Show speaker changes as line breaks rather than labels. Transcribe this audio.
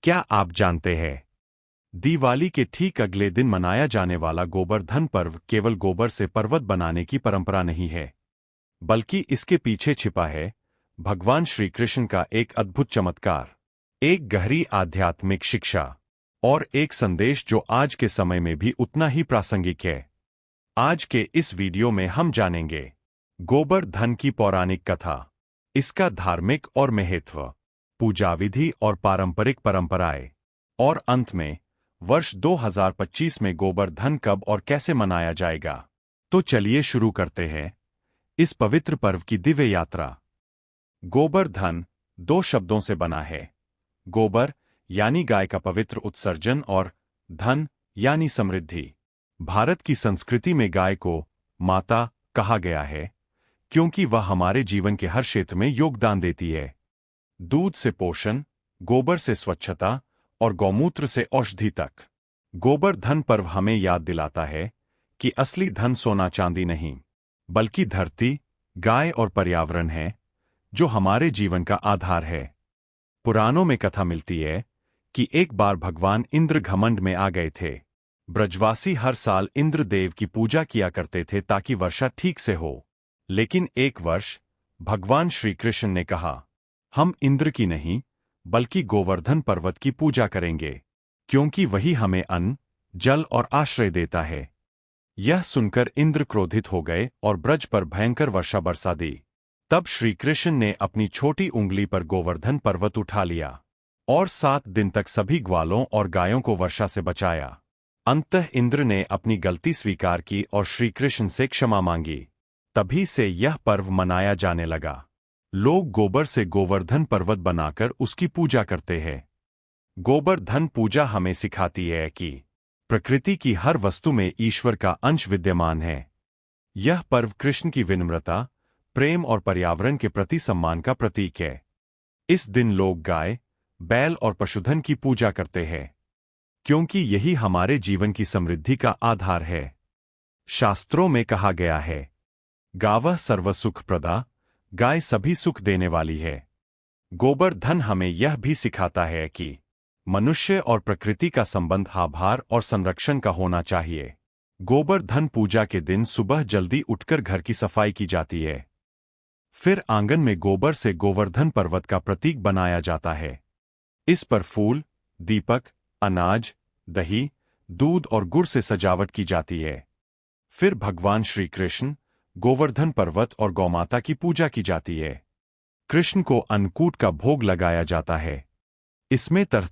क्या आप जानते हैं, दिवाली के ठीक अगले दिन मनाया जाने वाला गोवर्धन पर्व केवल गोबर से पर्वत बनाने की परंपरा नहीं है, बल्कि इसके पीछे छिपा है भगवान श्री कृष्ण का एक अद्भुत चमत्कार, एक गहरी आध्यात्मिक शिक्षा और एक संदेश जो आज के समय में भी उतना ही प्रासंगिक है। आज के इस वीडियो में हम जानेंगे गोवर्धन की पौराणिक कथा, इसका धार्मिक और महत्व, पूजा विधि और पारंपरिक परंपराएं, और अंत में वर्ष 2025 में गोवर्धन कब और कैसे मनाया जाएगा। तो चलिए शुरू करते हैं इस पवित्र पर्व की दिव्य यात्रा। गोवर्धन दो शब्दों से बना है, गोबर यानी गाय का पवित्र उत्सर्जन और धन यानी समृद्धि। भारत की संस्कृति में गाय को माता कहा गया है क्योंकि वह हमारे जीवन के हर क्षेत्र में योगदान देती है। दूध से पोषण, गोबर से स्वच्छता और गौमूत्र से औषधि तक। गोवर्धन पर्व हमें याद दिलाता है कि असली धन सोना चांदी नहीं, बल्कि धरती, गाय और पर्यावरण है जो हमारे जीवन का आधार है। पुराणों में कथा मिलती है कि एक बार भगवान इंद्र घमंड में आ गए थे। ब्रजवासी हर साल इंद्र देव की पूजा किया करते थे ताकि वर्षा ठीक से हो। लेकिन एक वर्ष भगवान श्री कृष्ण ने कहा, हम इंद्र की नहीं बल्कि गोवर्धन पर्वत की पूजा करेंगे, क्योंकि वही हमें अन्न, जल और आश्रय देता है। यह सुनकर इंद्र क्रोधित हो गए और ब्रज पर भयंकर वर्षा बरसा दी। तब श्री कृष्ण ने अपनी छोटी उंगली पर गोवर्धन पर्वत उठा लिया और 7 दिन तक सभी ग्वालों और गायों को वर्षा से बचाया। अंततः इंद्र ने अपनी गलती स्वीकार की और श्री कृष्ण से क्षमा मांगी। तभी से यह पर्व मनाया जाने लगा। लोग गोबर से गोवर्धन पर्वत बनाकर उसकी पूजा करते हैं। गोवर्धन पूजा हमें सिखाती है कि प्रकृति की हर वस्तु में ईश्वर का अंश विद्यमान है। यह पर्व कृष्ण की विनम्रता, प्रेम और पर्यावरण के प्रति सम्मान का प्रतीक है। इस दिन लोग गाय, बैल और पशुधन की पूजा करते हैं, क्योंकि यही हमारे जीवन की समृद्धि का आधार है। शास्त्रों में कहा गया है, गावः सर्व सुख प्रदा, गाय सभी सुख देने वाली है। गोवर्धन हमें यह भी सिखाता है कि मनुष्य और प्रकृति का संबंध आभार और संरक्षण का होना चाहिए। गोवर्धन पूजा के दिन सुबह जल्दी उठकर घर की सफाई की जाती है। फिर आंगन में गोबर से गोवर्धन पर्वत का प्रतीक बनाया जाता है। इस पर फूल, दीपक, अनाज, दही, दूध और गुड़ से सजावट की जाती है। फिर भगवान श्री कृष्ण, गोवर्धन पर्वत और गौमाता की पूजा की जाती है। कृष्ण को अन्नकूट का भोग लगाया जाता है। इसमें तरह